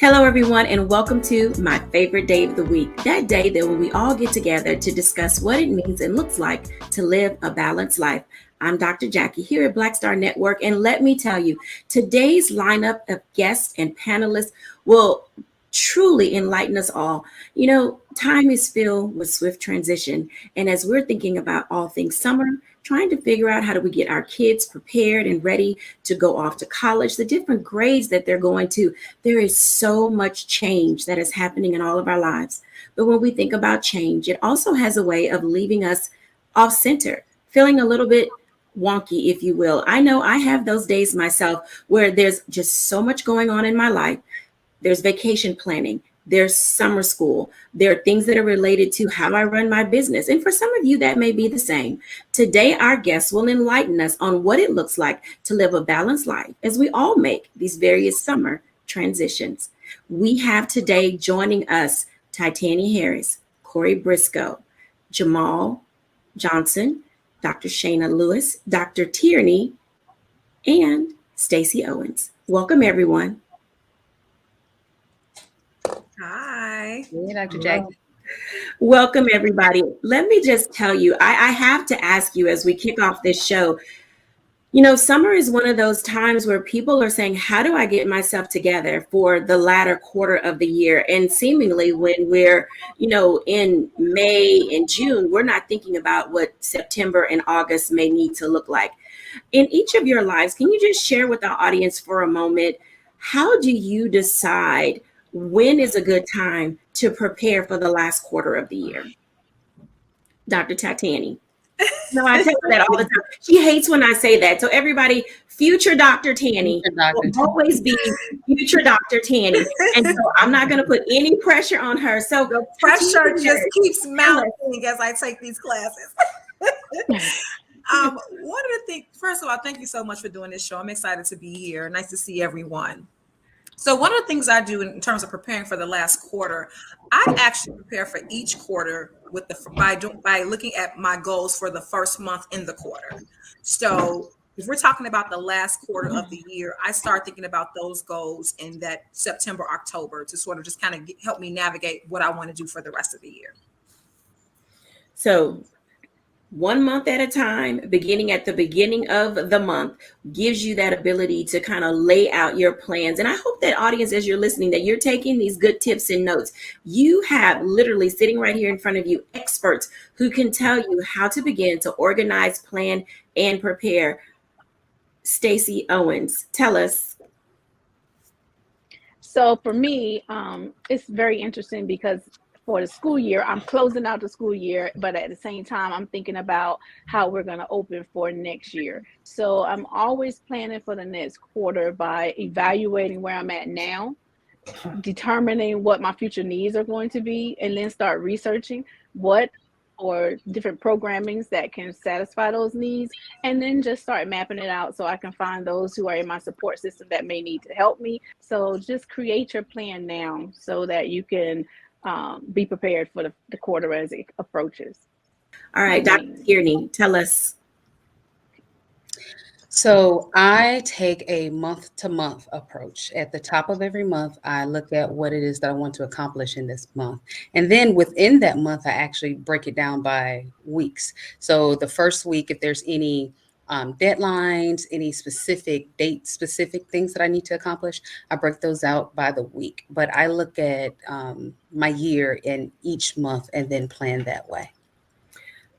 Hello, everyone, and welcome to my favorite day of the week. That day that when we all get together to discuss what it means and looks like to live a balanced life. I'm Dr. Jacquie here at Black Star Network, and let me tell you, today's lineup of guests and panelists will truly enlighten us all. You know, time is filled with swift transition, and as we're thinking about all things summer, trying to figure out how do we get our kids prepared and ready to go off to college, the different grades that they're going to, there is so much change that is happening in all of our lives. But when we think about change, it also has a way of leaving us off center, feeling a little bit wonky, if you will. I know I have those days myself where there's just so much going on in my life. There's vacation planning. There's summer school. There are things that are related to how I run my business. And for some of you, that may be the same. Today, our guests will enlighten us on what it looks like to live a balanced life as we all make these various summer transitions. We have today joining us Titania Harris, Corey Briscoe, Jamal Johnson, Dr. Shayna Lewis, Dr. Tierney, and Stacey Owens. Welcome, everyone. Hi. Hey, Dr. Jacquie. Welcome, everybody. Let me just tell you, I have to ask you as we kick off this show, you know, summer is one of those times where people are saying, how do I get myself together for the latter quarter of the year? And seemingly when we're, you know, in May and June, we're not thinking about what September and August may need to look like. In each of your lives, can you just share with our audience for a moment, how do you decide when is a good time to prepare for the last quarter of the year? Dr. Titani. No, I tell her that all the time. She hates when I say that. So everybody, future Dr. Tanny will always be future Dr. Tanny. And so I'm not going to put any pressure on her. So the pressure just keeps mounting as I take these classes. One of the things, first of all, thank you so much for doing this show. I'm excited to be here. Nice to see everyone. So one of the things I do in terms of preparing for the last quarter, I actually prepare for each quarter with by looking at my goals for the first month in the quarter. So if we're talking about the last quarter of the year, I start thinking about those goals in that September, October to sort of just kind of help me navigate what I want to do for the rest of the year. So 1 month at a time, beginning at the beginning of the month, gives you that ability to kind of lay out your plans. And I hope that audience, as you're listening, that you're taking these good tips and notes. You have literally sitting right here in front of you, experts who can tell you how to begin to organize, plan, and prepare. Stacey Owens, tell us. So for me, it's very interesting because for the school year, I'm closing out the school year, but at the same time, I'm thinking about how we're going to open for next year. So I'm always planning for the next quarter by evaluating where I'm at now, determining what my future needs are going to be, and then start researching what or different programmings that can satisfy those needs, and then just start mapping it out so I can find those who are in my support system that may need to help me. So just create your plan now so that you can be prepared for the quarter as it approaches. All right, Dr. Tierney, tell us. So I take a month-to-month approach. At the top of every month, I look at what it is that I want to accomplish in this month. And then within that month, I actually break it down by weeks. So the first week, if there's any deadlines, any specific date-specific things that I need to accomplish, I break those out by the week. But I look at my year in each month and then plan that way.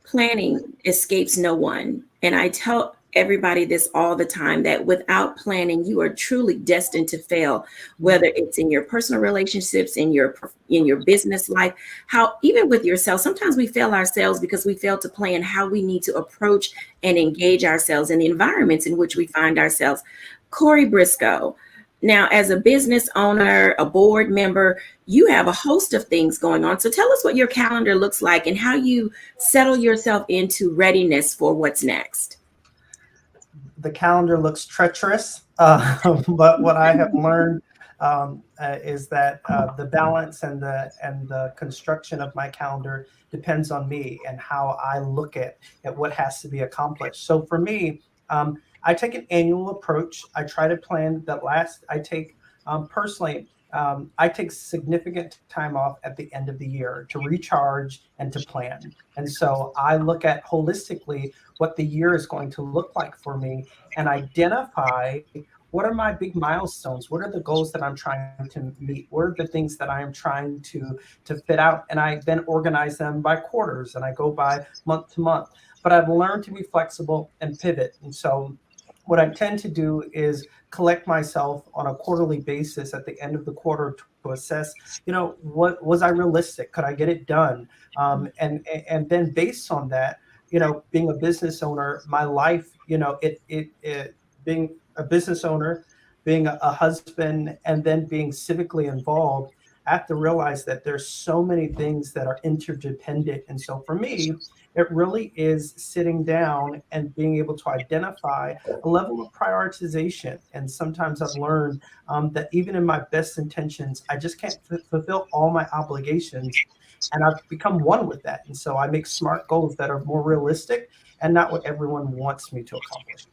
Planning escapes no one. And I tell everybody this all the time, that without planning, you are truly destined to fail, whether it's in your personal relationships, in your business life, how even with yourself. Sometimes we fail ourselves because we fail to plan how we need to approach and engage ourselves in the environments in which we find ourselves. Corey Briscoe, now as a business owner, a board member, you have a host of things going on. So tell us what your calendar looks like and how you settle yourself into readiness for what's next. The calendar looks treacherous, but what I have learned is that the balance and the construction of my calendar depends on me and how I look at what has to be accomplished. So for me, I take an annual approach. I try to plan I take personally I take significant time off at the end of the year to recharge and to plan. And so I look at holistically what the year is going to look like for me and identify what are my big milestones? What are the goals that I'm trying to meet? What are the things that I am trying to fit out? And I then organize them by quarters and I go by month to month. But I've learned to be flexible and pivot. And so what I tend to do is collect myself on a quarterly basis at the end of the quarter to assess, what was I realistic? Could I get it done? And then based on that, being a business owner, my life, it being a business owner, being a husband, and then being civically involved, I have to realize that there's so many things that are interdependent. And so for me, it really is sitting down and being able to identify a level of prioritization. And sometimes I've learned that even in my best intentions, I just can't fulfill all my obligations. And I've become one with that. And so I make smart goals that are more realistic and not what everyone wants me to accomplish.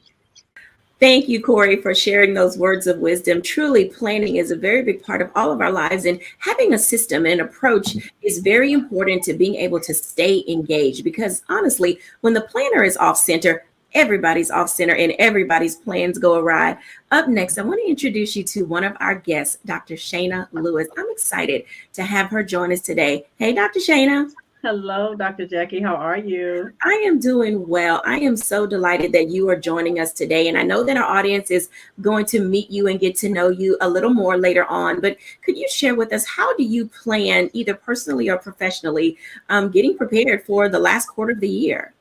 Thank you, Corey, for sharing those words of wisdom. Truly, planning is a very big part of all of our lives, and having a system and approach is very important to being able to stay engaged. Because honestly, when the planner is off center, everybody's off center and everybody's plans go awry. Up next, I want to introduce you to one of our guests, Dr. Shayna Lewis. I'm excited to have her join us today. Hey, Dr. Shayna. Hello, Dr. Jackie. How are you? I am doing well. I am so delighted that you are joining us today. And I know that our audience is going to meet you and get to know you a little more later on. But could you share with us, how do you plan, either personally or professionally, getting prepared for the last quarter of the year?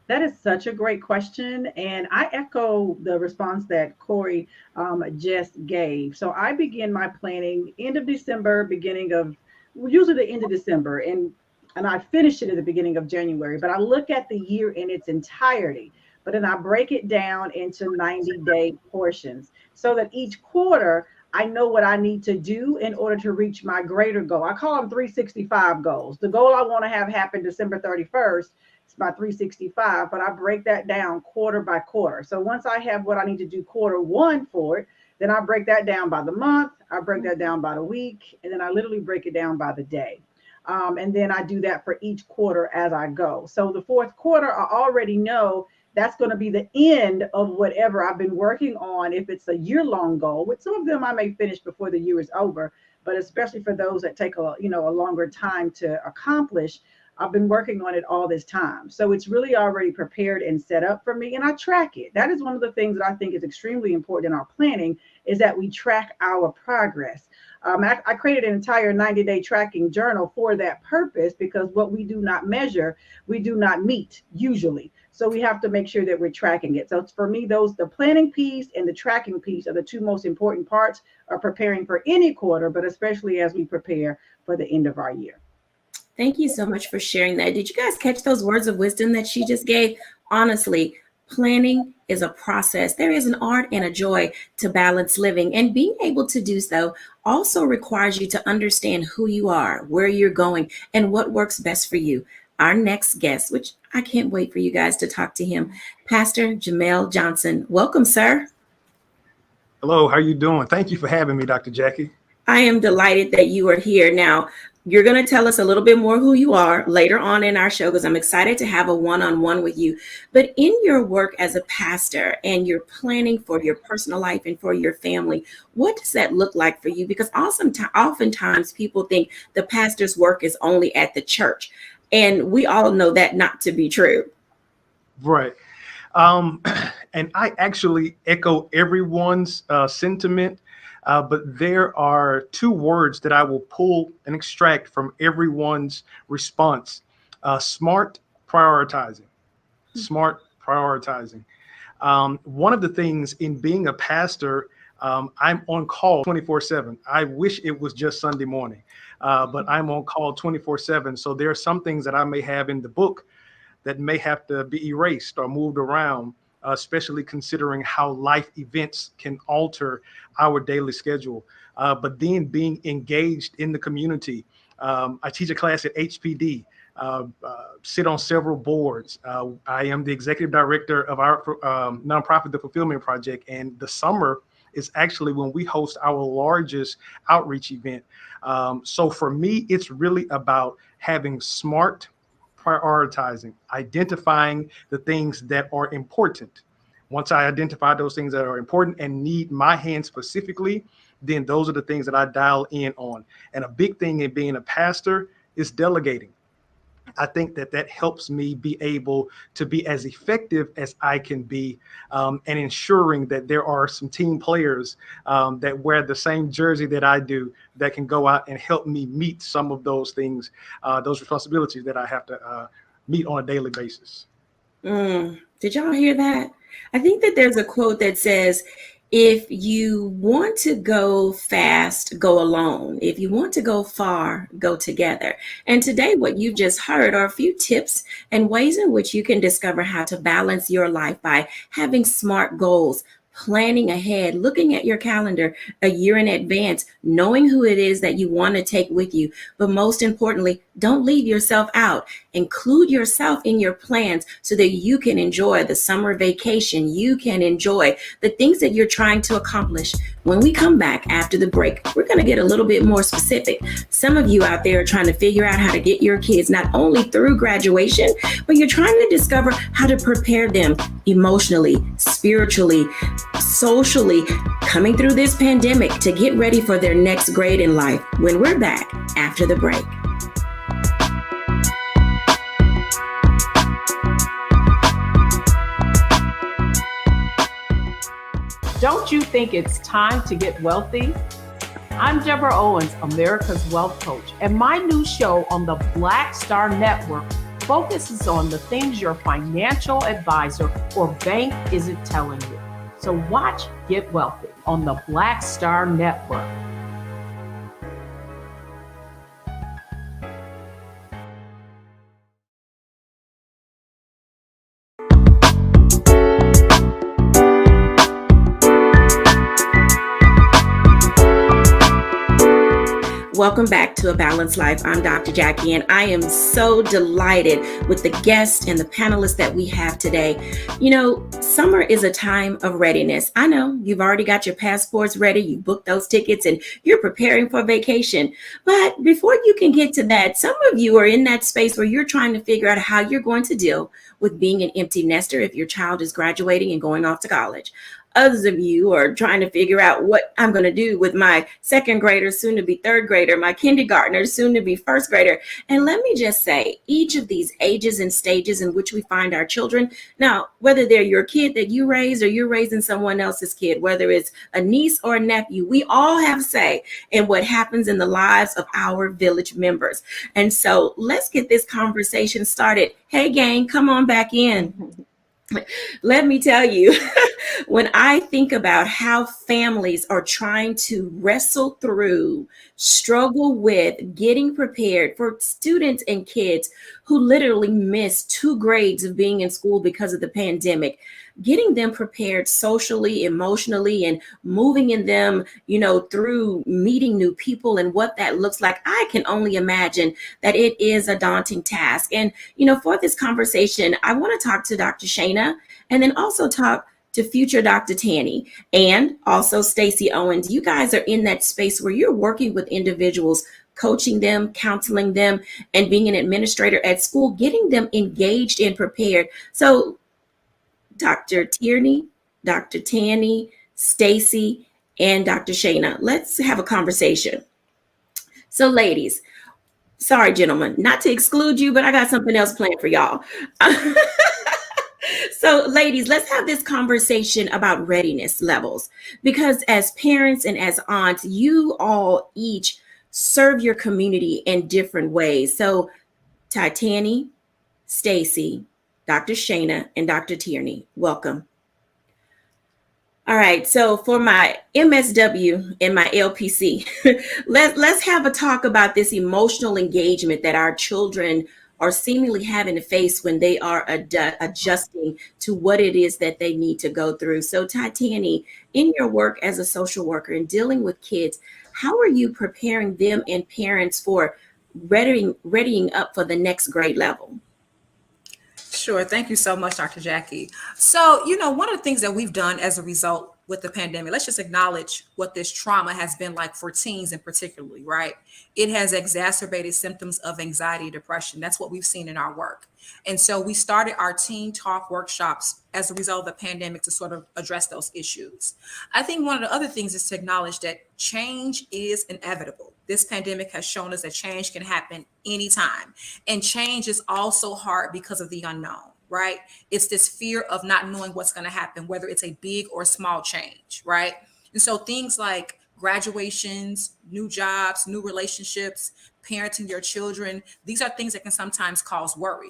That is such a great question. And I echo the response that Corey just gave. So I begin my planning end of December, usually the end of December. And I finish it at the beginning of January, but I look at the year in its entirety, but then I break it down into 90-day portions so that each quarter I know what I need to do in order to reach my greater goal. I call them 365 goals. The goal I want to have happen December 31st is my 365, but I break that down quarter by quarter. So once I have what I need to do quarter one for it, then I break that down by the month, I break that down by the week, and then I literally break it down by the day. And then I do that for each quarter as I go. So the fourth quarter, I already know that's going to be the end of whatever I've been working on. If it's a year-long goal, with some of them I may finish before the year is over, but especially for those that take a longer time to accomplish, I've been working on it all this time. So it's really already prepared and set up for me, and I track it. That is one of the things that I think is extremely important in our planning, is that we track our progress. I created an entire 90-day tracking journal for that purpose, because what we do not measure, we do not meet usually. So we have to make sure that we're tracking it. So for me, the planning piece and the tracking piece are the two most important parts of preparing for any quarter, but especially as we prepare for the end of our year. Thank you so much for sharing that. Did you guys catch those words of wisdom that she just gave? Honestly, planning is a process. There is an art and a joy to balanced living, and being able to do so also requires you to understand who you are, where you're going, and what works best for you. Our next guest, which I can't wait for you guys to talk to him, Pastor Jamel Johnson. Welcome, sir. Hello, how are you doing? Thank you for having me, Dr. Jackie. I am delighted that you are here. Now, you're going to tell us a little bit more who you are later on in our show, because I'm excited to have a one-on-one with you. But in your work as a pastor and you're planning for your personal life and for your family, what does that look like for you? Because oftentimes people think the pastor's work is only at the church, and we all know that not to be true. Right. And I actually echo everyone's sentiment. But there are two words that I will pull and extract from everyone's response. Smart prioritizing. Smart prioritizing. One of the things in being a pastor, I'm on call 24/7. I wish it was just Sunday morning, but I'm on call 24/7. So there are some things that I may have in the book that may have to be erased or moved around, especially considering how life events can alter our daily schedule. But then being engaged in the community. I teach a class at HPD, sit on several boards. I am the executive director of our nonprofit, The Fulfillment Project. And the summer, is actually when we host our largest outreach event. So for me, it's really about having smart prioritizing, identifying the things that are important. Once I identify those things that are important and need my hand specifically, then those are the things that I dial in on. And a big thing in being a pastor is delegating. I think that that helps me be able to be as effective as I can be, and ensuring that there are some team players that wear the same jersey that I do that can go out and help me meet some of those things, those responsibilities that I have to meet on a daily basis. Did y'all hear that? I think that there's a quote that says, if you want to go fast, go alone. If you want to go far, go together. And today, what you've just heard are a few tips and ways in which you can discover how to balance your life by having smart goals, planning ahead, looking at your calendar a year in advance, knowing who it is that you want to take with you. But most importantly, don't leave yourself out. Include yourself in your plans so that you can enjoy the summer vacation. You can enjoy the things that you're trying to accomplish. When we come back after the break, we're going to get a little bit more specific. Some of you out there are trying to figure out how to get your kids not only through graduation, but you're trying to discover how to prepare them emotionally, spiritually, socially, coming through this pandemic to get ready for their next grade in life. When we're back after the break. Don't you think it's time to get wealthy? I'm Deborah Owens, America's Wealth Coach, and my new show on the Black Star Network focuses on the things your financial advisor or bank isn't telling you. So watch Get Wealthy on the Black Star Network. Welcome back to A Balanced Life. I'm Dr. Jacquie, and I am so delighted with the guests and the panelists that we have today. You know, summer is a time of readiness. I know you've already got your passports ready, you booked those tickets, and you're preparing for vacation. But before you can get to that, some of you are in that space where you're trying to figure out how you're going to deal with being an empty nester if your child is graduating and going off to college. Others of you are trying to figure out what I'm going to do with my second grader, soon to be third grader, my kindergartner, soon to be first grader. And let me just say, each of these ages and stages in which we find our children, now, whether they're your kid that you raised or you're raising someone else's kid, whether it's a niece or a nephew, we all have say in what happens in the lives of our village members. And so let's get this conversation started. Hey, gang, come on back in. Let me tell you, when I think about how families are trying to wrestle through, struggle with getting prepared for students and kids who literally missed 2 grades of being in school because of the pandemic, getting them prepared socially, emotionally, and moving in them, you know, through meeting new people and what that looks like, I can only imagine that it is a daunting task. And, you know, for this conversation, I want to talk to Dr. Shana and then also talk to future Dr. Tanny and also Stacey Owens. You guys are in that space where you're working with individuals, coaching them, counseling them, and being an administrator at school, getting them engaged and prepared. So Dr. Tierney, Dr. Tanny, Stacey, and Dr. Shana, let's have a conversation. So ladies, sorry, gentlemen, not to exclude you, but I got something else planned for y'all. So ladies, let's have this conversation about readiness levels, because as parents and as aunts, you all each serve your community in different ways. So Titani, Stacey, Dr. Shana, and Dr. Tierney, welcome. All right, so for my MSW and my LPC, let's have a talk about this emotional engagement that our children are seemingly having to face when they are adjusting to what it is that they need to go through. So Titani, in your work as a social worker and dealing with kids, how are you preparing them and parents for readying up for the next grade level? Sure. Thank you so much, Dr. Jacquie. So, you know, one of the things that we've done as a result with the pandemic. Let's just acknowledge what this trauma has been like for teens in particularly, right? It has exacerbated symptoms of anxiety, depression. That's what we've seen in our work. And so we started our teen talk workshops as a result of the pandemic to sort of address those issues. I think one of the other things is to acknowledge that change is inevitable. This pandemic has shown us that change can happen anytime. And change is also hard because of the unknown, right? It's this fear of not knowing what's going to happen, whether it's a big or small change, right? And so things like graduations, new jobs, new relationships, parenting your children, these are things that can sometimes cause worry.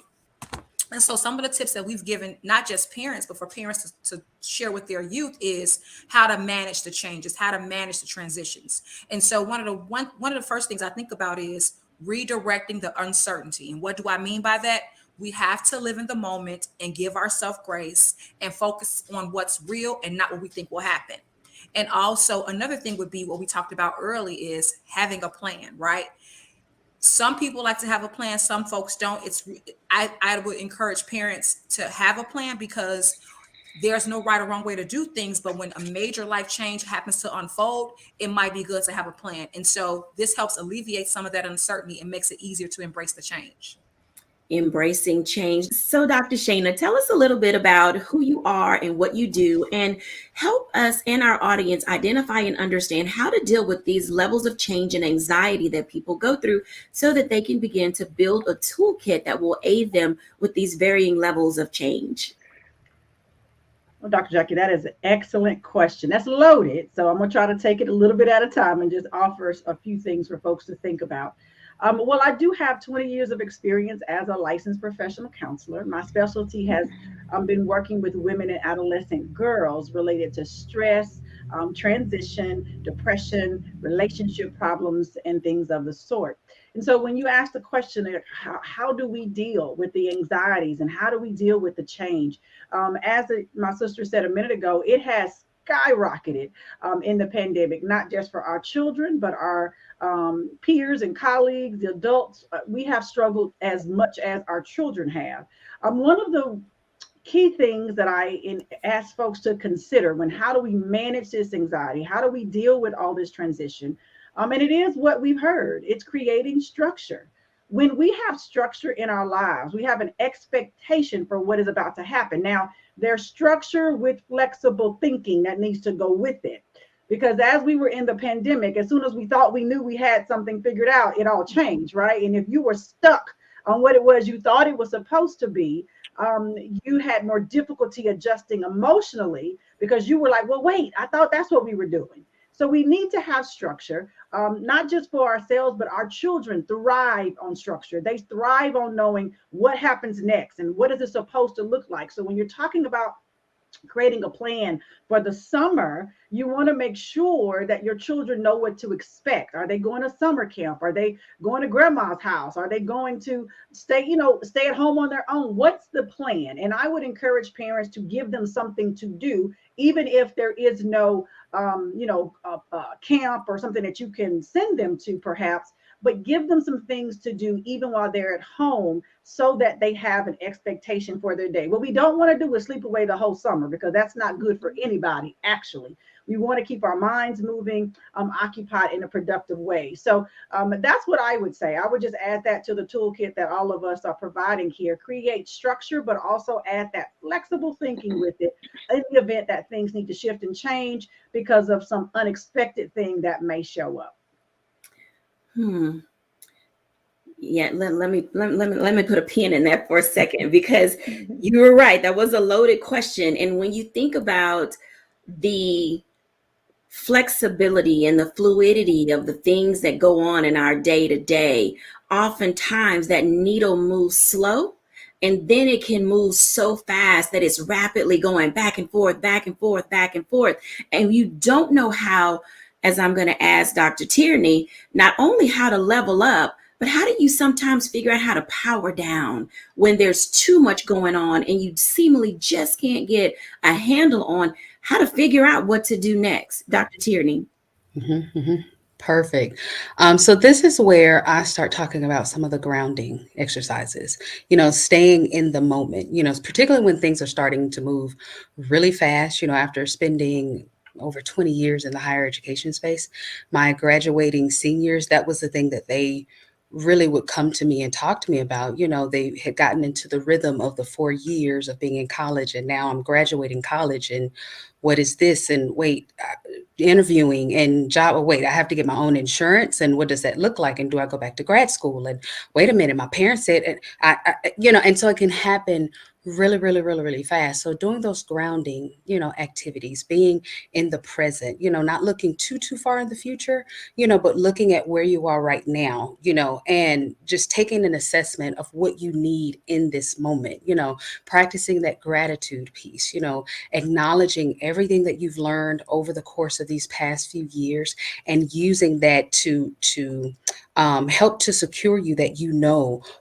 And so some of the tips that we've given, not just parents, but for parents to share with their youth is how to manage the changes, how to manage the transitions. And so one of the first things I think about is redirecting the uncertainty. And what do I mean by that? We have to live in the moment and give ourselves grace and focus on what's real and not what we think will happen. And also another thing would be what we talked about early is having a plan, right? Some people like to have a plan, some folks don't. I would encourage parents to have a plan because there's no right or wrong way to do things, but when a major life change happens to unfold, it might be good to have a plan. And so this helps alleviate some of that uncertainty and makes it easier to embrace the change. Embracing change. So, Dr. Shana, tell us a little bit about who you are and what you do, and help us and our audience identify and understand how to deal with these levels of change and anxiety that people go through so that they can begin to build a toolkit that will aid them with these varying levels of change. Well, Dr. Jacquie, that is an excellent question. That's loaded. So I'm going to try to take it a little bit at a time and just offer a few things for folks to think about. Well, I do have 20 years of experience as a licensed professional counselor. My specialty has been working with women and adolescent girls related to stress, transition, depression, relationship problems, and things of the sort. And so when you ask the question, how do we deal with the anxieties and how do we deal with the change? My sister said a minute ago, it has skyrocketed in the pandemic, not just for our children, but our peers and colleagues, the adults. We have struggled as much as our children have. One of the key things that I ask folks to consider how do we manage this anxiety? How do we deal with all this transition? And it is what we've heard. It's creating structure. When we have structure in our lives, we have an expectation for what is about to happen. Now, there's structure with flexible thinking that needs to go with it. Because as we were in the pandemic, as soon as we thought we knew we had something figured out, it all changed, right? And if you were stuck on what it was you thought it was supposed to be, you had more difficulty adjusting emotionally because you were like, well, wait, I thought that's what we were doing. So we need to have structure, not just for ourselves, but our children thrive on structure. They thrive on knowing what happens next and what is it supposed to look like. So when you're talking about creating a plan for the summer, you want to make sure that your children know what to expect. Are they going to summer camp? Are they going to grandma's house? Are they going to stay at home on their own? What's the plan? And I would encourage parents to give them something to do, even if there is no camp or something that you can send them to perhaps, but give them some things to do even while they're at home so that they have an expectation for their day. What we don't want to do is sleep away the whole summer because that's not good for anybody, actually. We want to keep our minds moving, occupied in a productive way. So that's what I would say. I would just add that to the toolkit that all of us are providing here. Create structure, but also add that flexible thinking with it in the event that things need to shift and change because of some unexpected thing that may show up. Yeah, let me put a pin in that for a second, because you were right. That was a loaded question. And when you think about the flexibility and the fluidity of the things that go on in our day to day, oftentimes that needle moves slow, and then it can move so fast that it's rapidly going back and forth, back and forth, back and forth. And you don't know how, as I'm going to ask Dr. Tierney, not only how to level up, but how do you sometimes figure out how to power down when there's too much going on and you seemingly just can't get a handle on how to figure out what to do next? Dr. Tierney. Perfect. So this is where I start talking about some of the grounding exercises, staying in the moment, particularly when things are starting to move really fast, after spending over 20 years in the higher education space. My graduating seniors, that was the thing that they really would come to me and talk to me about. They had gotten into the rhythm of the 4 years of being in college, and now I'm graduating college, and what is this? And wait, interviewing and job. Oh, wait, I have to get my own insurance, and what does that look like? And do I go back to grad school? And wait a minute, my parents said, and and so it can happen really, really, really, really fast. So doing those grounding, activities, being in the present, not looking too far in the future, but looking at where you are right now, and just taking an assessment of what you need in this moment, practicing that gratitude piece, acknowledging everything that you've learned over the course of these past few years, and using that to help to secure you, that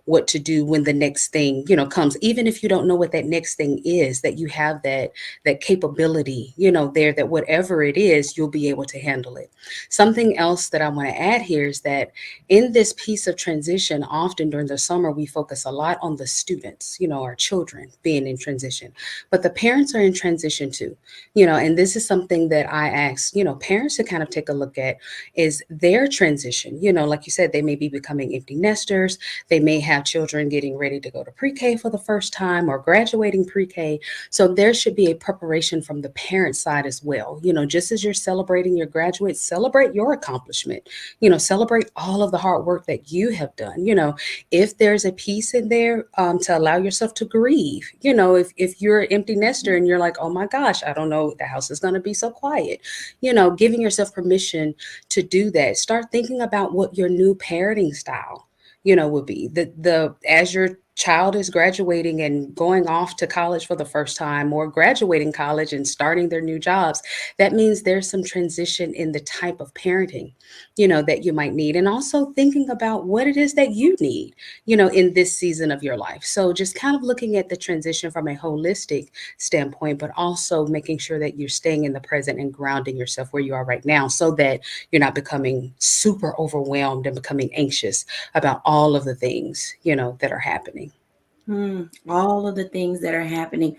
what to do when the next thing comes, even if you don't know what that next thing is, that you have that capability there, that whatever it is, you'll be able to handle it. Something else that I want to add here is that in this piece of transition, often during the summer, we focus a lot on the students, our children being in transition, but the parents are in transition too, and this is something that I ask parents to kind of take a look at, is their transition. Like you said, they may be becoming empty nesters. They may have children getting ready to go to pre-K for the first time or graduating pre-K. So there should be a preparation from the parent side as well. Just as you're celebrating your graduates, celebrate your accomplishment, celebrate all of the hard work that you have done. If there's a piece in there to allow yourself to grieve, if you're an empty nester and you're like, oh my gosh, I don't know, the house is going to be so quiet, giving yourself permission to do that. Start thinking about what your new parenting style, would be. As your child is graduating and going off to college for the first time, or graduating college and starting their new jobs, that means there's some transition in the type of parenting, that you might need. And also thinking about what it is that you need, in this season of your life. So just kind of looking at the transition from a holistic standpoint, but also making sure that you're staying in the present and grounding yourself where you are right now, so that you're not becoming super overwhelmed and becoming anxious about all of the things, that are happening. All of the things that are happening.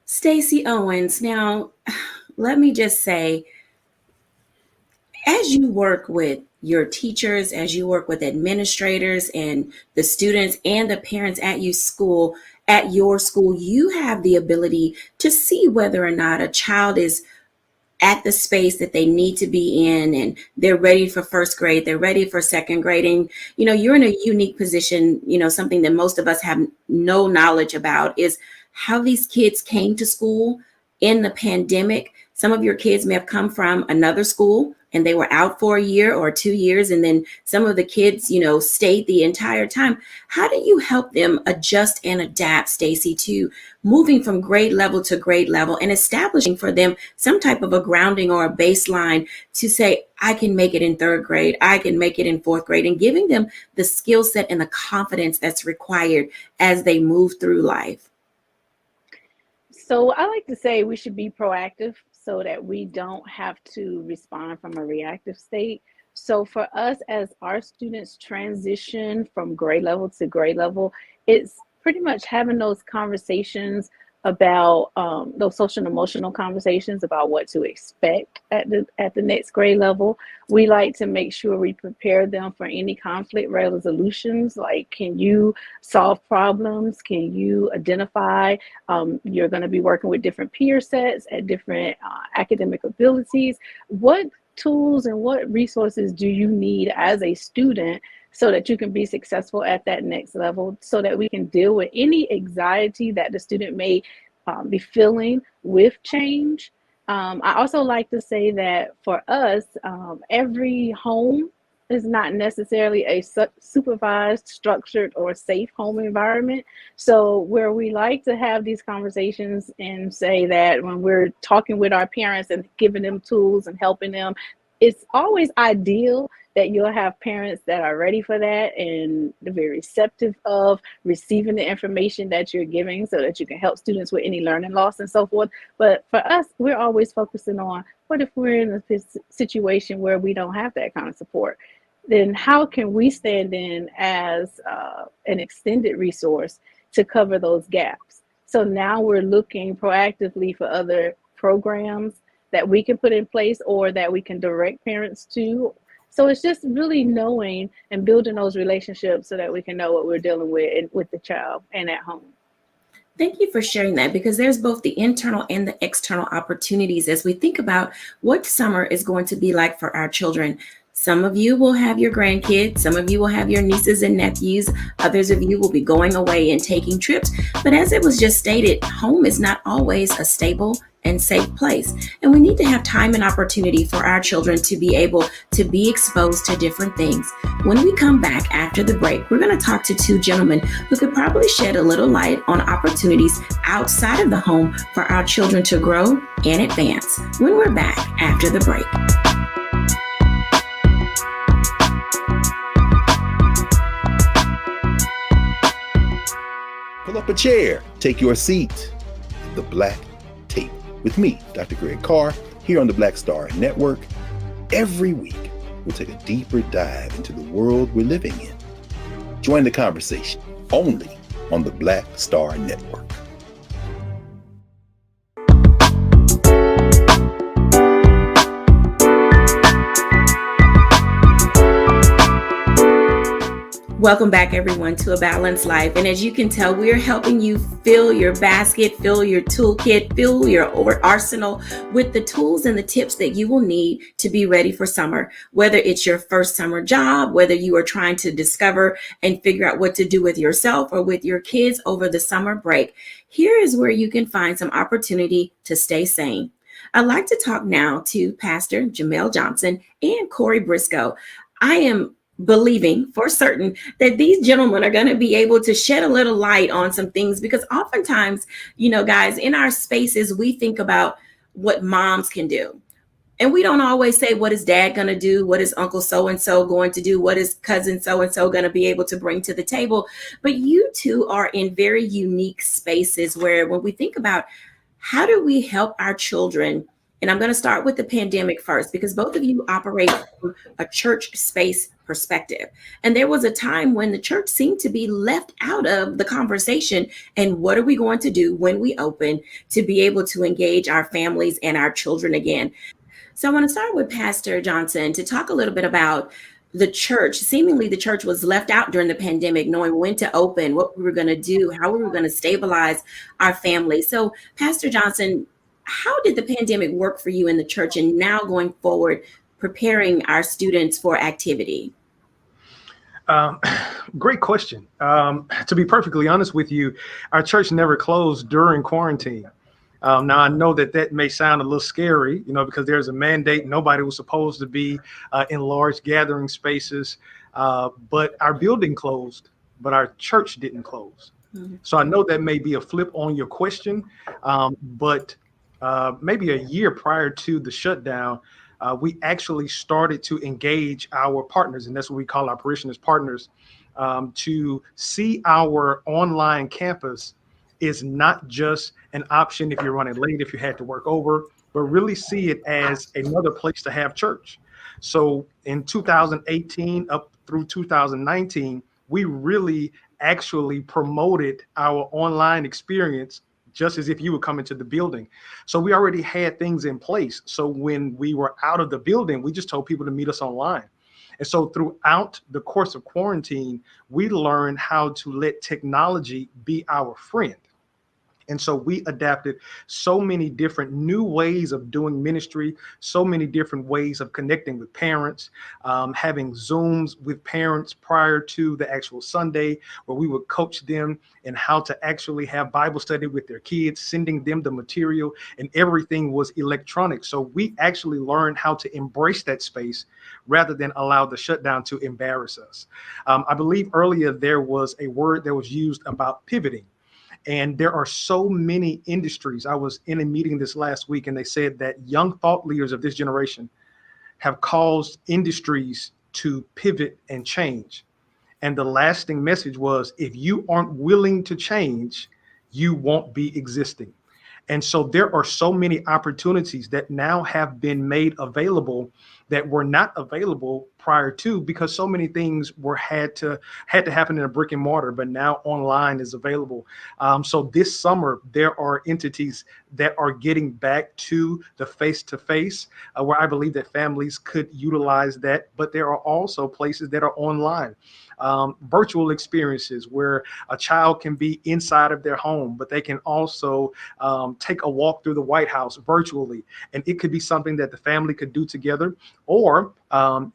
Stacey Owens, now let me just say, as you work with your teachers, as you work with administrators and the students and the parents at your school, you have the ability to see whether or not a child is at the space that they need to be in, and they're ready for first grade, they're ready for second grade. And you're in a unique position. Something that most of us have no knowledge about is how these kids came to school in the pandemic. Some of your kids may have come from another school and they were out for a year or 2 years, and then some of the kids stayed the entire time. How do you help them adjust and adapt, Stacey, to moving from grade level to grade level, and establishing for them some type of a grounding or a baseline to say, I can make it in third grade, I can make it in fourth grade, and giving them the skill set and the confidence that's required as they move through life? So I like to say we should be proactive so that we don't have to respond from a reactive state. So for us, as our students transition from grade level to grade level, it's pretty much having those conversations about those social and emotional conversations about what to expect at the next grade level. We like to make sure we prepare them for any conflict resolutions, like, can you solve problems? Can you identify? You're going to be working with different peer sets at different academic abilities. What tools and what resources do you need as a student so that you can be successful at that next level, so that we can deal with any anxiety that the student may be feeling with change? I also like to say that for us, every home is not necessarily a supervised, structured, or safe home environment. So where we like to have these conversations and say that when we're talking with our parents and giving them tools and helping them, it's always ideal that you'll have parents that are ready for that and they're very receptive of receiving the information that you're giving, so that you can help students with any learning loss and so forth. But for us, we're always focusing on, what if we're in a situation where we don't have that kind of support? Then how can we stand in as an extended resource to cover those gaps? So now we're looking proactively for other programs that we can put in place or that we can direct parents to. So it's just really knowing and building those relationships so that we can know what we're dealing with the child and at home. Thank you for sharing that, because there's both the internal and the external opportunities as we think about what summer is going to be like for our children. Some of you will have your grandkids, some of you will have your nieces and nephews, others of you will be going away and taking trips. But as it was just stated, home is not always a stable and safe place. And we need to have time and opportunity for our children to be able to be exposed to different things. When we come back after the break, we're going to talk to two gentlemen who could probably shed a little light on opportunities outside of the home for our children to grow and advance when we're back after the break. Pull up a chair, take your seat. The Black Tape with me, Dr. Greg Carr, here on the Black Star Network. Every week, we'll take a deeper dive into the world we're living in. Join the conversation only on the Black Star Network. Welcome back, everyone, to A Balanced Life. And as you can tell, we are helping you fill your basket, fill your toolkit, fill your arsenal with the tools and the tips that you will need to be ready for summer. Whether it's your first summer job, whether you are trying to discover and figure out what to do with yourself or with your kids over the summer break, here is where you can find some opportunity to stay sane. I'd like to talk now to Pastor Jamel Johnson and Corey Briscoe. I am believing for certain that these gentlemen are going to be able to shed a little light on some things, because oftentimes, guys, in our spaces, we think about what moms can do. And we don't always say, what is dad going to do? What is uncle so-and-so going to do? What is cousin so-and-so going to be able to bring to the table? But you two are in very unique spaces where when we think about how do we help our children, and I'm going to start with the pandemic first, because both of you operate from a church space perspective. And there was a time when the church seemed to be left out of the conversation. And what are we going to do when we open to be able to engage our families and our children again? So I want to start with Pastor Johnson to talk a little bit about the church. Seemingly the church was left out during the pandemic, knowing when to open, what we were going to do, how we were going to stabilize our family. So Pastor Johnson, how did the pandemic work for you in the church, and now going forward, preparing our students for activity? Great question. To be perfectly honest with you, our church never closed during quarantine. Now, I know that may sound a little scary, because there's a mandate. Nobody was supposed to be in large gathering spaces, but our building closed, but our church didn't close. Mm-hmm. So I know that may be a flip on your question, but maybe a year prior to the shutdown, we actually started to engage our partners, and that's what we call our parishioners partners, to see our online campus is not just an option if you're running late, if you had to work over, but really see it as another place to have church. So in 2018 up through 2019, we really actually promoted our online experience just as if you were coming to the building. So we already had things in place. So when we were out of the building, we just told people to meet us online. And so throughout the course of quarantine, we learned how to let technology be our friend. And so we adapted so many different new ways of doing ministry, so many different ways of connecting with parents, having Zooms with parents prior to the actual Sunday, where we would coach them in how to actually have Bible study with their kids, sending them the material, and everything was electronic. So we actually learned how to embrace that space rather than allow the shutdown to embarrass us. I believe earlier there was a word that was used about pivoting. And there are so many industries. I was in a meeting this last week, and they said that young thought leaders of this generation have caused industries to pivot and change. And the lasting message was, if you aren't willing to change, you won't be existing. And so there are so many opportunities that now have been made available that were not available prior to, because so many things had to happen in a brick and mortar, but now online is available. So this summer there are entities that are getting back to the face-to-face, where I believe that families could utilize that, but there are also places that are online. Virtual experiences where a child can be inside of their home, but they can also take a walk through the White House virtually. And it could be something that the family could do together. Or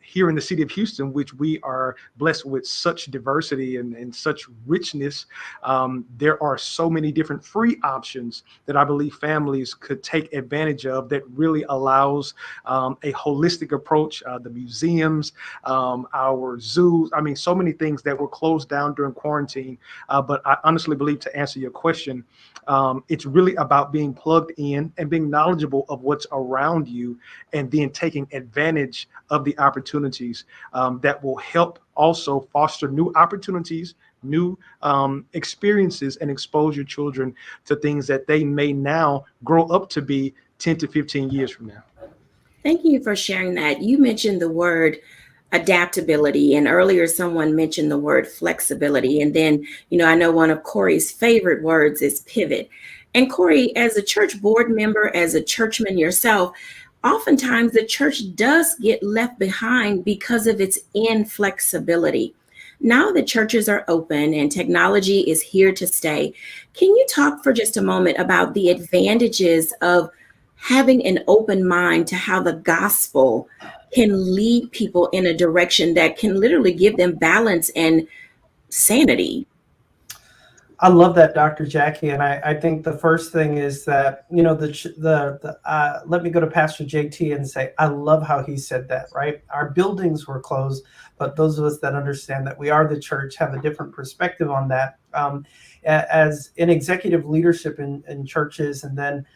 here in the city of Houston, which we are blessed with such diversity and such richness, there are so many different free options that I believe families could take advantage of, that really allows a holistic approach. The museums, our zoos, I mean, so many things that were closed down during quarantine. But I honestly believe, to answer your question, it's really about being plugged in and being knowledgeable of what's around you, and then taking advantage of the opportunities that will help also foster new opportunities, new experiences, and expose your children to things that they may now grow up to be 10 to 15 years from now. Thank you for sharing that. You mentioned the word adaptability, and earlier someone mentioned the word flexibility. And then, I know one of Corey's favorite words is pivot. And Corey, as a church board member, as a churchman yourself, oftentimes the church does get left behind because of its inflexibility. Now that churches are open and technology is here to stay, can you talk for just a moment about the advantages of having an open mind to how the gospel can lead people in a direction that can literally give them balance and sanity? I love that, Dr. Jacquie, and I think the first thing is that let me go to Pastor JT and say I love how he said that. Right, our buildings were closed, but those of us that understand that we are the church have a different perspective on that. As in executive leadership in churches, and then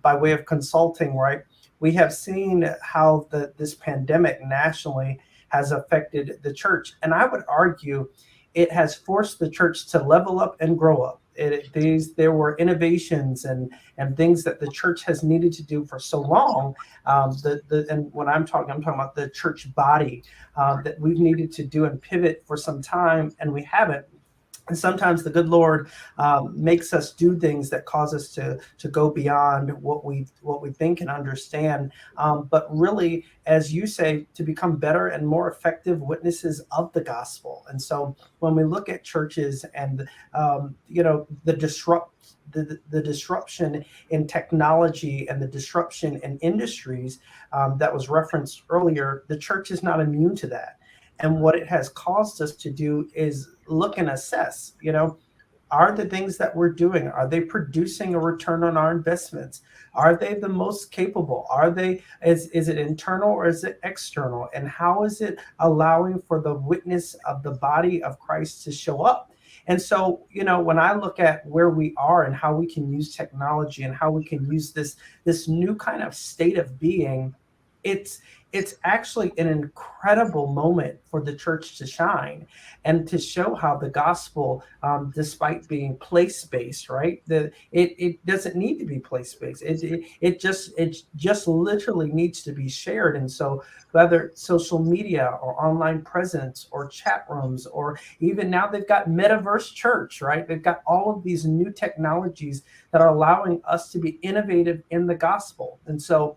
by way of consulting, right, we have seen how this pandemic nationally has affected the church, and I would argue it has forced the church to level up and grow up. There were innovations and things that the church has needed to do for so long. And when I'm talking about the church body that we've needed to do and pivot for some time, and we haven't. And sometimes the good Lord makes us do things that cause us to go beyond what we think and understand. But really, as you say, to become better and more effective witnesses of the gospel. And so when we look at churches and the disruption in technology and the disruption in industries that was referenced earlier, the church is not immune to that. And what it has caused us to do is look and assess, are the things that we're doing, are they producing a return on our investments? Are they the most capable? Is it internal or is it external? And how is it allowing for the witness of the body of Christ to show up? And so, when I look at where we are and how we can use technology and how we can use this new kind of state of being, it's actually an incredible moment for the church to shine and to show how the gospel, despite being place-based, right? It doesn't need to be place-based. It just literally needs to be shared. And so whether social media or online presence or chat rooms, or even now they've got metaverse church, right? They've got all of these new technologies that are allowing us to be innovative in the gospel. And so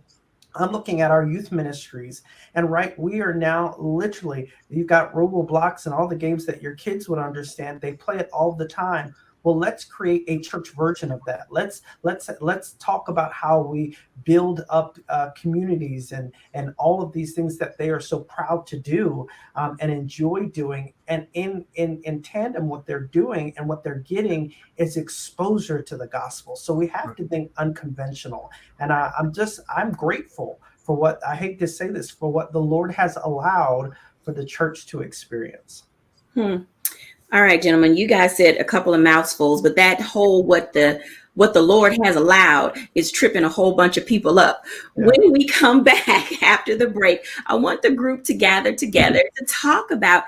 I'm looking at our youth ministries, and we are now literally, you've got Roblox and all the games that your kids would understand. They play it all the time. Well, let's create a church version of that. Let's talk about how we build up communities and all of these things that they are so proud to do and enjoy doing. And in tandem, what they're doing and what they're getting is exposure to the gospel. So we have to think unconventional. And I'm grateful for what, I hate to say this, for what the Lord has allowed for the church to experience. All right, gentlemen, you guys said a couple of mouthfuls, but that whole what the Lord has allowed is tripping a whole bunch of people up. Yeah. When we come back after the break, I want the group to gather together to talk about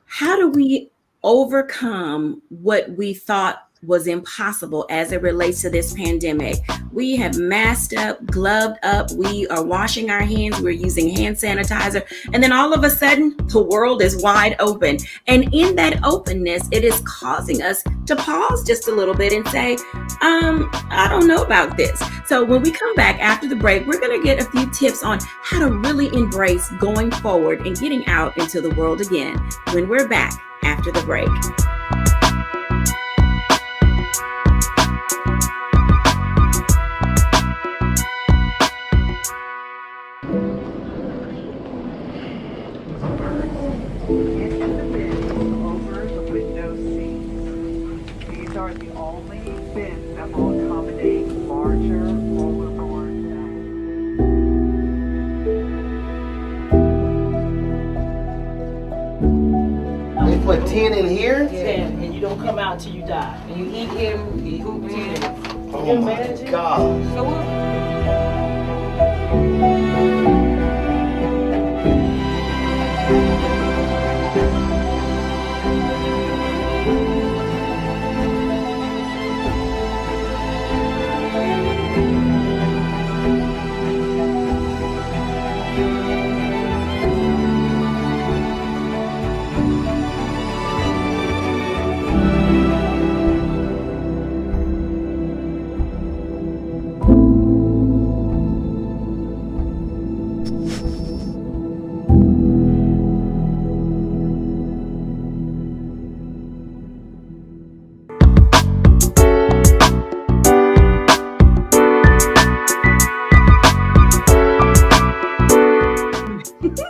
how do we overcome what we thought was impossible as it relates to this pandemic. We have masked up, gloved up, we are washing our hands, we're using hand sanitizer, and then all of a sudden, the world is wide open. And in that openness, it is causing us to pause just a little bit and say, I don't know about this. So when we come back after the break, we're going to get a few tips on how to really embrace going forward and getting out into the world again when we're back after the break. Put 10 in here? 10, and you don't come out till you die. And you eat him, you hoop 10. Oh my God.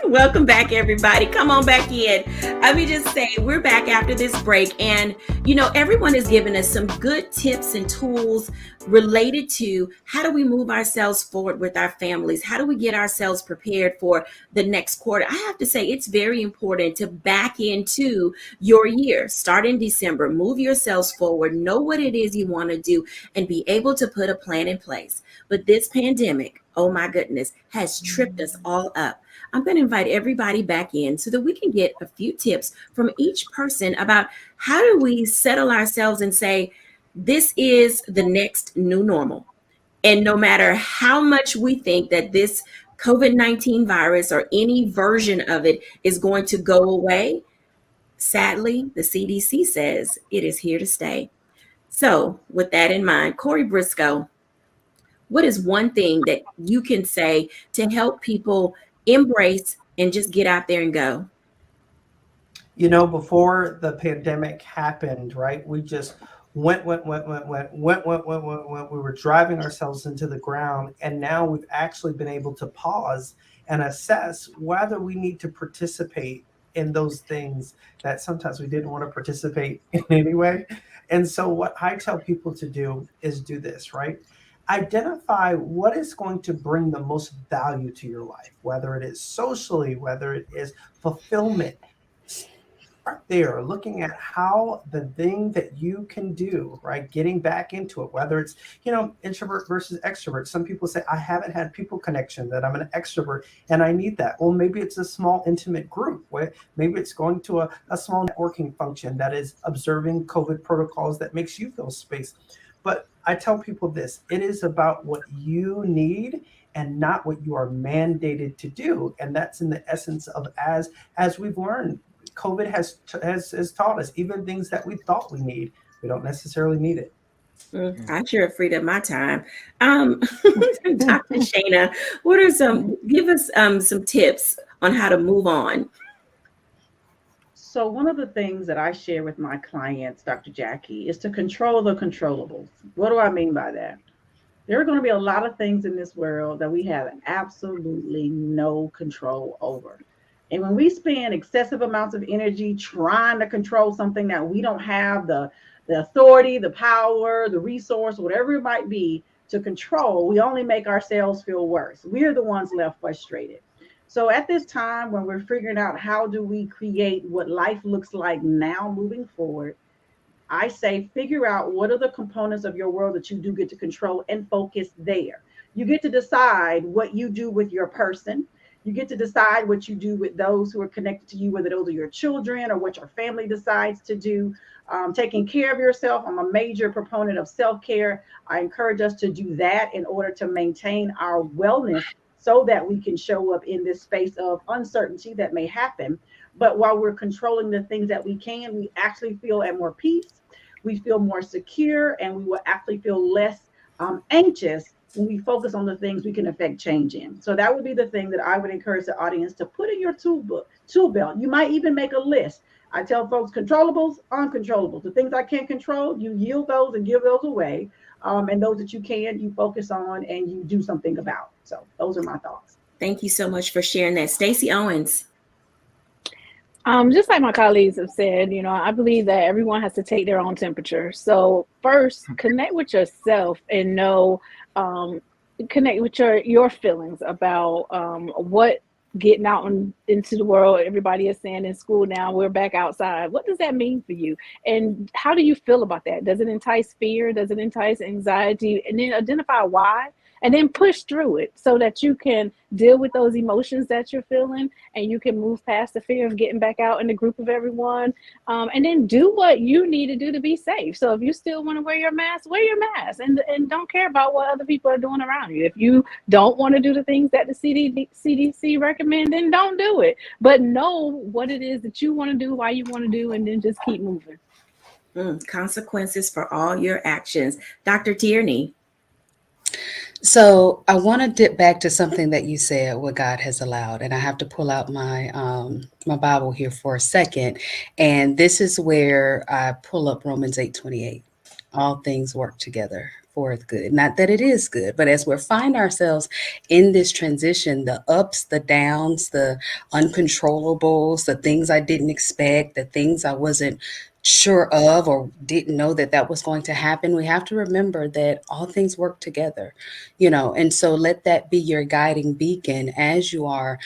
Welcome back, everybody. Come on back in. Let me just say, we're back after this break. And, everyone has given us some good tips and tools related to how do we move ourselves forward with our families? How do we get ourselves prepared for the next quarter? I have to say, it's very important to back into your year. Start in December. Move yourselves forward. Know what it is you want to do and be able to put a plan in place. But this pandemic, oh my goodness, has tripped us all up. I'm going to invite everybody back in so that we can get a few tips from each person about how do we settle ourselves and say, this is the next new normal. And no matter how much we think that this COVID-19 virus or any version of it is going to go away, sadly, the CDC says it is here to stay. So with that in mind, Corey Briscoe, what is one thing that you can say to help people embrace and just get out there and go? Before the pandemic happened, right? We just went. We were driving ourselves into the ground. And now we've actually been able to pause and assess whether we need to participate in those things that sometimes we didn't want to participate in anyway. And so what I tell people to do is do this, right? Identify what is going to bring the most value to your life, whether it is socially, whether it is fulfillment. Start there, looking at how the thing that you can do, right? Getting back into it, whether it's, introvert versus extrovert. Some people say, I haven't had people connection, that I'm an extrovert and I need that. Well, maybe it's a small intimate group, where maybe it's going to a small networking function that is observing COVID protocols that makes you feel space. But I tell people this, it is about what you need and not what you are mandated to do. And that's in the essence of as we've learned, COVID has taught us, even things that we thought we need, we don't necessarily need it. I sure freed up my time. Dr. Shana, give us some tips on how to move on. So one of the things that I share with my clients, Dr. Jacquie, is to control the controllables. What do I mean by that? There are going to be a lot of things in this world that we have absolutely no control over. And when we spend excessive amounts of energy trying to control something that we don't have the authority, the power, the resource, whatever it might be to control, we only make ourselves feel worse. We're the ones left frustrated. So at this time, when we're figuring out how do we create what life looks like now moving forward, I say figure out what are the components of your world that you do get to control and focus there. You get to decide what you do with your person. You get to decide what you do with those who are connected to you, whether those are your children or what your family decides to do. Taking care of yourself. I'm a major proponent of self-care. I encourage us to do that in order to maintain our wellness so that we can show up in this space of uncertainty that may happen. But while we're controlling the things that we can, we actually feel at more peace. We feel more secure, and we will actually feel less anxious when we focus on the things we can affect change in. So that would be the thing that I would encourage the audience to put in your tool belt. You might even make a list. I tell folks controllables, uncontrollables. The things I can't control, you yield those and give those away. And those that you can, you focus on and you do something about. So those are my thoughts. Thank you so much for sharing that. Stacey Owens. Just like my colleagues have said, I believe that everyone has to take their own temperature. So first, connect with yourself and connect with your feelings about what getting out into the world. Everybody is saying in school now, we're back outside. What does that mean for you? And how do you feel about that? Does it entice fear? Does it entice anxiety? And then identify why, and then push through it so that you can deal with those emotions that you're feeling, and you can move past the fear of getting back out in the group of everyone. And then do what you need to do to be safe. So if you still want to wear your mask, and don't care about what other people are doing around you. If you don't want to do the things that the CDC recommend, then don't do it. But know what it is that you want to do, why you want to do, and then just keep moving. Consequences for all your actions. Dr. Tierney. So I want to dip back to something that you said, what God has allowed. And I have to pull out my my Bible here for a second. And this is where I pull up Romans 8:28. All things work together for good. Not that it is good, but as we find ourselves in this transition, the ups, the downs, the uncontrollables, the things I didn't expect, the things I wasn't sure of or didn't know that was going to happen, we have to remember that all things work together, and so let that be your guiding beacon as you are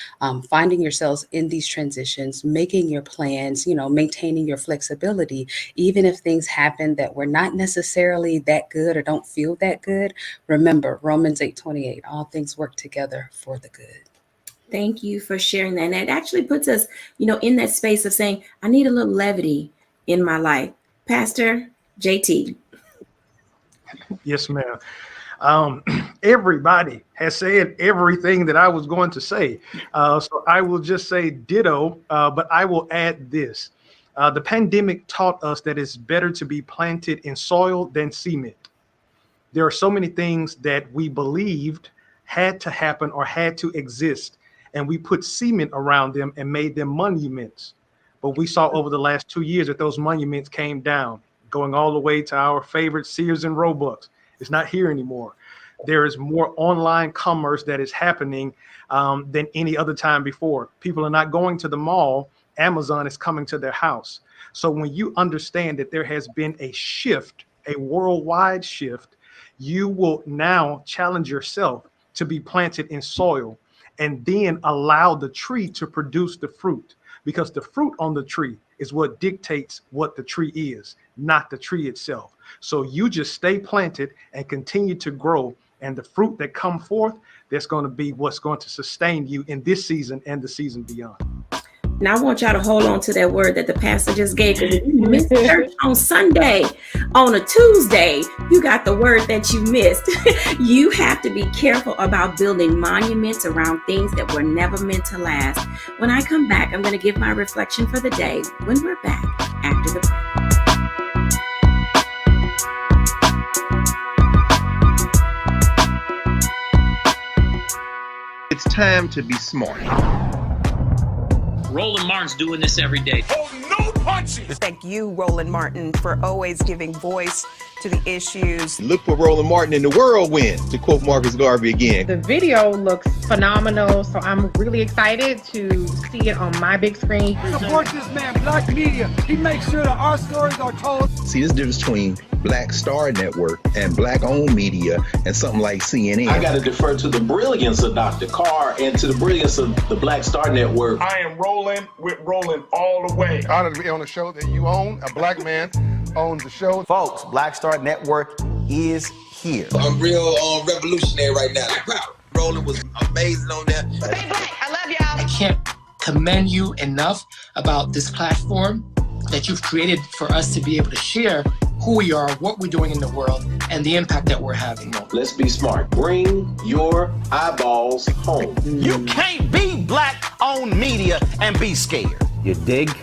finding yourselves in these transitions, making your plans, maintaining your flexibility. Even if things happen that were not necessarily that good or don't feel that good, remember Romans 8:28, all things work together for the good. Thank you for sharing that. And it actually puts us, in that space of saying, I need a little levity in my life. Pastor JT. Yes, ma'am. Everybody has said everything that I was going to say. So I will just say ditto, but I will add this. The pandemic taught us that it's better to be planted in soil than cement. There are so many things that we believed had to happen or had to exist, and we put cement around them and made them monuments. But we saw over the last 2 years that those monuments came down, going all the way to our favorite Sears and Roebuck. It's not here anymore. There is more online commerce that is happening than any other time before. People are not going to the mall. Amazon is coming to their house. So when you understand that there has been a shift, a worldwide shift, you will now challenge yourself to be planted in soil and then allow the tree to produce the fruit. Because the fruit on the tree is what dictates what the tree is, not the tree itself. So you just stay planted and continue to grow. And the fruit that come forth, that's going to be what's going to sustain you in this season and the season beyond. Now I want y'all to hold on to that word that the pastor just gave. Because if you missed church on Sunday, on a Tuesday, you got the word that you missed. You have to be careful about building monuments around things that were never meant to last. When I come back, I'm going to give my reflection for the day when we're back after the break. It's time to be smart. Roland Martin's doing this every day. Oh, no punches! Thank you, Roland Martin, for always giving voice to the issues. Look for Roland Martin in the whirlwind, to quote Marcus Garvey again. The video looks phenomenal, so I'm really excited to see it on my big screen. Support this man, Black Media. He makes sure that our stories are told. See, there's a difference between Black Star Network and Black-owned media and something like CNN. I got to defer to the brilliance of Dr. Carr and to the brilliance of the Black Star Network. I am rolling with Roland all the way. Honored to be on a show that you own. A black man owns the show. Folks, Black Star Network is here. I'm real revolutionary right now. Roland was amazing on there. Stay black. I love can't commend you enough about this platform that you've created for us to be able to share who we are, what we're doing in the world, and the impact that we're having. Let's be smart. Bring your eyeballs home. You can't be Black-owned media and be scared. You dig?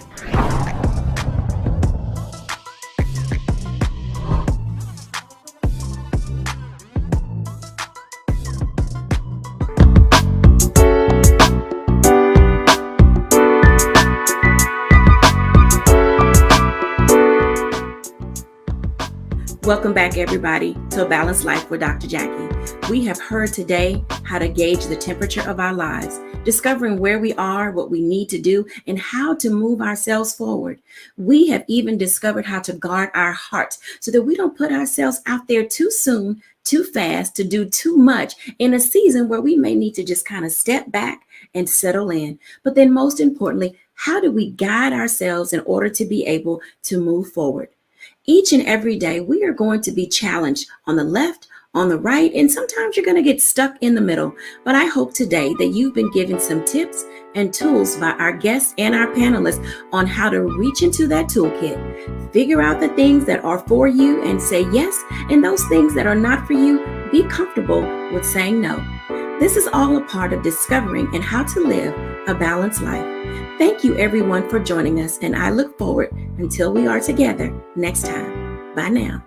Welcome back, everybody, to A Balanced Life with Dr. Jacquie. We have heard today how to gauge the temperature of our lives, discovering where we are, what we need to do, and how to move ourselves forward. We have even discovered how to guard our hearts so that we don't put ourselves out there too soon, too fast, to do too much in a season where we may need to just kind of step back and settle in. But then most importantly, how do we guide ourselves in order to be able to move forward? Each and every day, we are going to be challenged on the left, on the right, and sometimes you're going to get stuck in the middle. But I hope today that you've been given some tips and tools by our guests and our panelists on how to reach into that toolkit, figure out the things that are for you and say yes, and those things that are not for you, be comfortable with saying no. This is all a part of discovering and how to live a balanced life. Thank you, everyone, for joining us, and I look forward until we are together next time. Bye now.